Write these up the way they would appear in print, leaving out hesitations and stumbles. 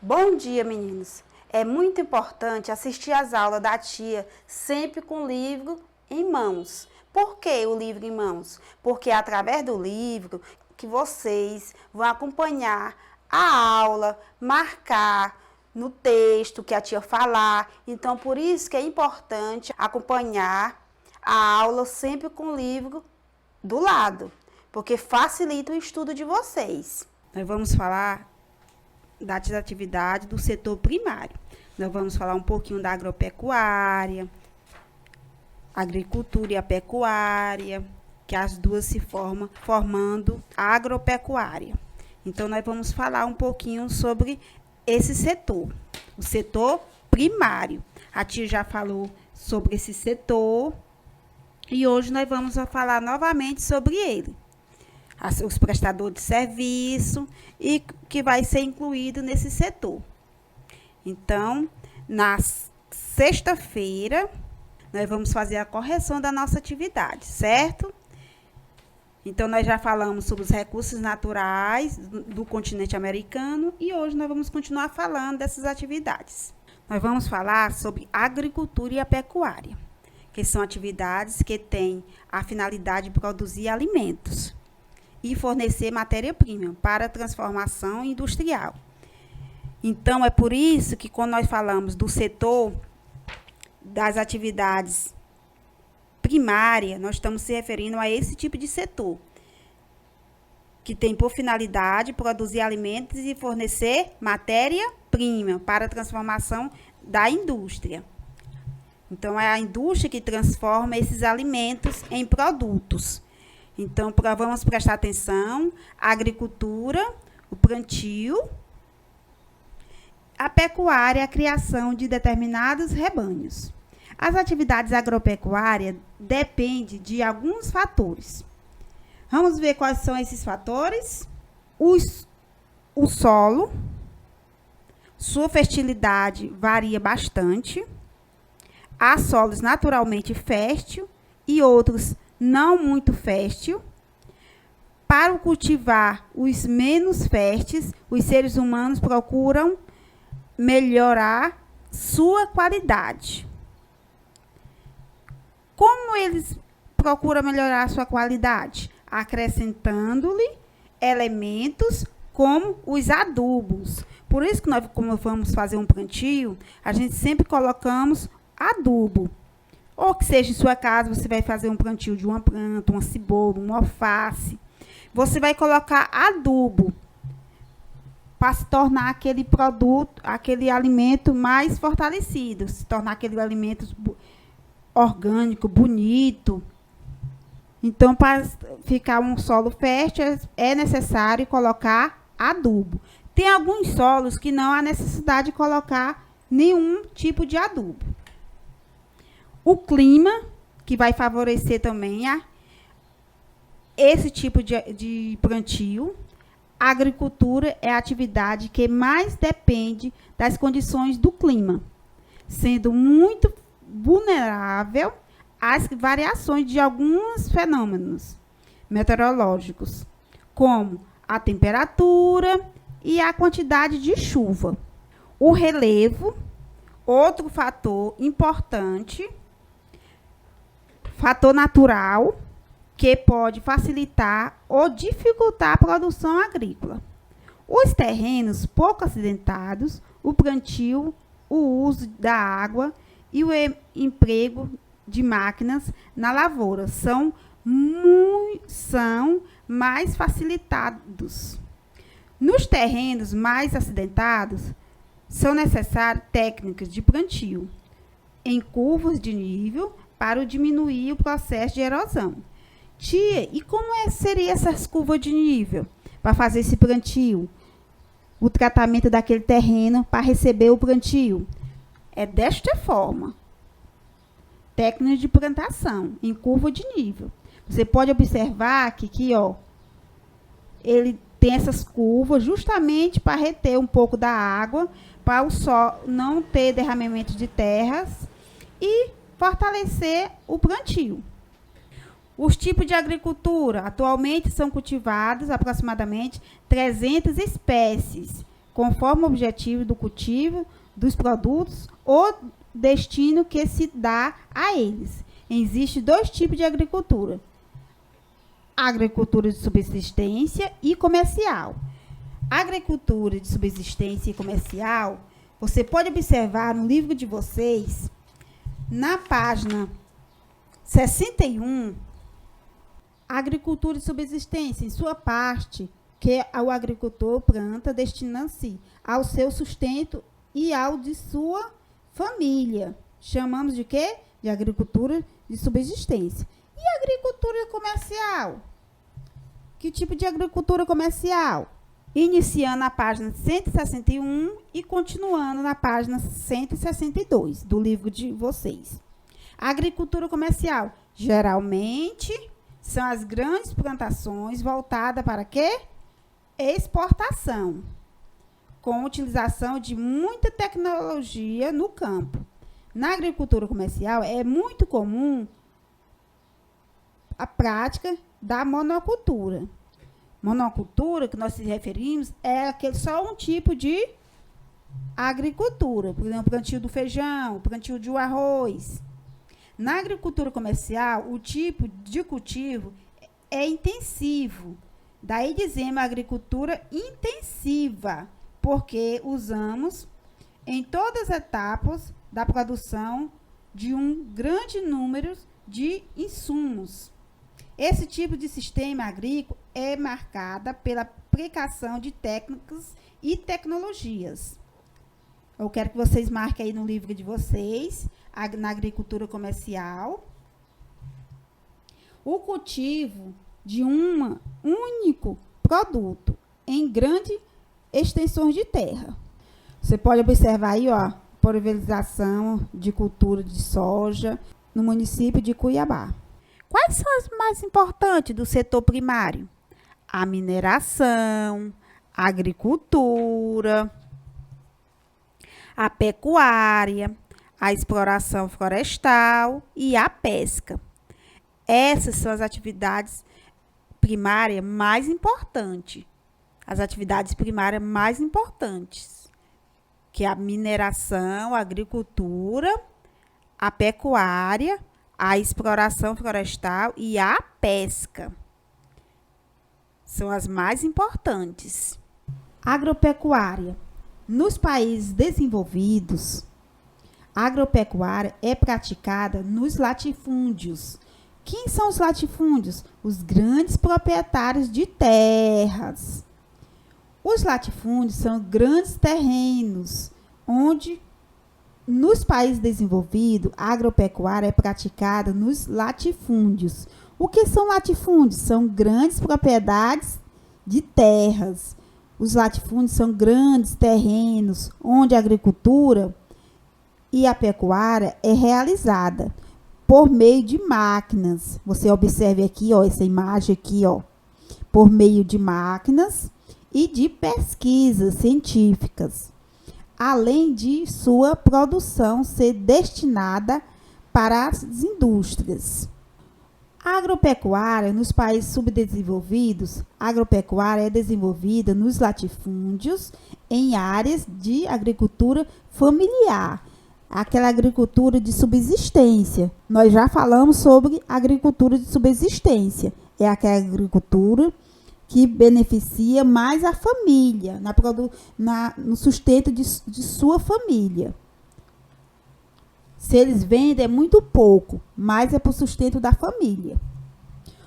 Bom dia, meninos! É muito importante assistir às aulas da tia sempre com o livro em mãos. Por que o livro em mãos? Porque é através do livro que vocês vão acompanhar a aula, marcar no texto que a tia falar. Então, por isso que é importante acompanhar a aula sempre com o livro do lado, porque facilita o estudo de vocês. Nós vamos falar das atividades do setor primário. Nós vamos falar um pouquinho da agropecuária, agricultura e a pecuária, que as duas se formando a agropecuária. Então, nós vamos falar um pouquinho sobre esse setor, o setor primário. A tia já falou sobre esse setor e hoje nós vamos falar novamente sobre ele. Os prestadores de serviço e que vai ser incluído nesse setor. Então, na sexta-feira, nós vamos fazer a correção da nossa atividade, certo? Então, nós já falamos sobre os recursos naturais do continente americano e hoje nós vamos continuar falando dessas atividades. Nós vamos falar sobre agricultura e a pecuária, que são atividades que têm a finalidade de produzir alimentos e fornecer matéria-prima para a transformação industrial. Então, é por isso que quando nós falamos do setor das atividades primárias, nós estamos se referindo a esse tipo de setor, que tem por finalidade produzir alimentos e fornecer matéria-prima para a transformação da indústria. Então, é a indústria que transforma esses alimentos em produtos. Então, vamos prestar atenção: a agricultura, o plantio, a pecuária, a criação de determinados rebanhos. As atividades agropecuárias dependem de alguns fatores. Vamos ver quais são esses fatores. O solo, sua fertilidade varia bastante. Há solos naturalmente férteis e outros não muito fértil. Para cultivar os menos férteis, os seres humanos procuram melhorar sua qualidade. Como eles procuram melhorar sua qualidade? Acrescentando-lhe elementos como os adubos. Por isso que nós, como vamos fazer um plantio, a gente sempre colocamos adubo. Ou que seja, em sua casa, você vai fazer um plantio de uma planta, uma cebola, um alface. Você vai colocar adubo para se tornar aquele produto, aquele alimento mais fortalecido, se tornar aquele alimento orgânico, bonito. Então, para ficar um solo fértil, é necessário colocar adubo. Tem alguns solos que não há necessidade de colocar nenhum tipo de adubo. O clima, que vai favorecer também esse tipo de plantio. A agricultura é a atividade que mais depende das condições do clima, sendo muito vulnerável às variações de alguns fenômenos meteorológicos, como a temperatura e a quantidade de chuva. O relevo, outro fator importante, fator natural, que pode facilitar ou dificultar a produção agrícola. Os terrenos pouco acidentados, o plantio, o uso da água e o emprego de máquinas na lavoura são mais facilitados. Nos terrenos mais acidentados, são necessárias técnicas de plantio em curvas de nível para diminuir o processo de erosão. Tia, e como seria essas curvas de nível para fazer esse plantio? O tratamento daquele terreno para receber o plantio? É desta forma. Técnica de plantação em curva de nível. Você pode observar que aqui, ele tem essas curvas justamente para reter um pouco da água, para o solo não ter derramamento de terras e fortalecer o plantio. Os tipos de agricultura. Atualmente são cultivados aproximadamente 300 espécies, conforme o objetivo do cultivo dos produtos ou destino que se dá a eles. Existem dois tipos de agricultura: agricultura de subsistência e comercial. Agricultura de subsistência e comercial, você pode observar no livro de vocês, na página 61, agricultura de subsistência, em sua parte, que o agricultor planta destinando-se ao seu sustento e ao de sua família. Chamamos de quê? De agricultura de subsistência. E agricultura comercial? Que tipo de agricultura comercial? Iniciando na página 161 e continuando na página 162 do livro de vocês. A agricultura comercial, geralmente, são as grandes plantações voltadas para quê? Exportação, com utilização de muita tecnologia no campo. Na agricultura comercial, é muito comum a prática da monocultura. Monocultura, que nós se referimos, é só um tipo de agricultura. Por exemplo, o plantio do feijão, o plantio do arroz. Na agricultura comercial, o tipo de cultivo é intensivo. Daí dizemos agricultura intensiva, porque usamos em todas as etapas da produção de um grande número de insumos. Esse tipo de sistema agrícola é marcada pela aplicação de técnicas e tecnologias. Eu quero que vocês marquem aí no livro de vocês, na agricultura comercial, o cultivo de um único produto em grandes extensões de terra. Você pode observar aí, ó, pulverização de cultura de soja no município de Cuiabá. Quais são as mais importantes do setor primário? A mineração, a agricultura, a pecuária, a exploração florestal e a pesca. Essas são as atividades primárias mais importantes. As atividades primárias mais importantes, que é a mineração, a agricultura, a pecuária, a exploração florestal e a pesca. São as mais importantes. Agropecuária. Nos países desenvolvidos, a agropecuária é praticada nos latifúndios. Quem são os latifúndios? Os grandes proprietários de terras. Os latifúndios são grandes terrenos onde, nos países desenvolvidos, a agropecuária é praticada nos latifúndios. O que são latifúndios? São grandes propriedades de terras. Os latifúndios são grandes terrenos onde a agricultura e a pecuária é realizada por meio de máquinas. Você observe aqui, ó, essa imagem aqui, ó, por meio de máquinas e de pesquisas científicas, além de sua produção ser destinada para as indústrias. A agropecuária nos países subdesenvolvidos, a agropecuária é desenvolvida nos latifúndios em áreas de agricultura familiar, aquela agricultura de subsistência. Nós já falamos sobre agricultura de subsistência. É aquela agricultura que beneficia mais a família, no sustento de sua família. Se eles vendem, é muito pouco, mas é para o sustento da família.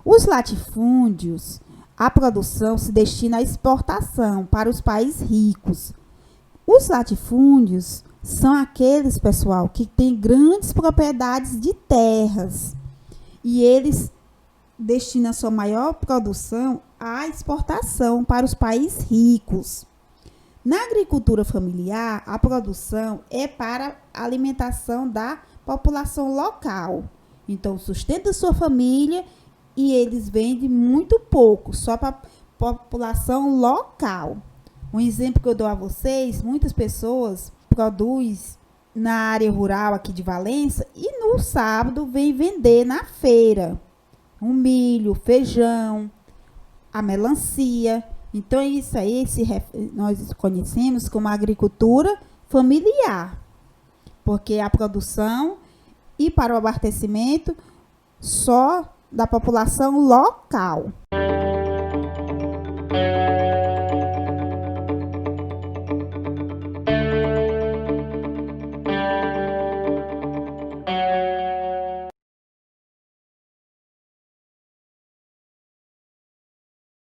Os latifúndios, a produção se destina à exportação para os países ricos. Os latifúndios são aqueles, pessoal, que têm grandes propriedades de terras e eles destinam sua maior produção à exportação para os países ricos. Na agricultura familiar, a produção é para a alimentação da população local. Então, sustenta sua família e eles vendem muito pouco, só para a população local. Um exemplo que eu dou a vocês, muitas pessoas produzem na área rural aqui de Valença e no sábado vem vender na feira o milho, feijão, a melancia. Então, isso aí nós conhecemos como agricultura familiar, porque a produção e para o abastecimento só da população local.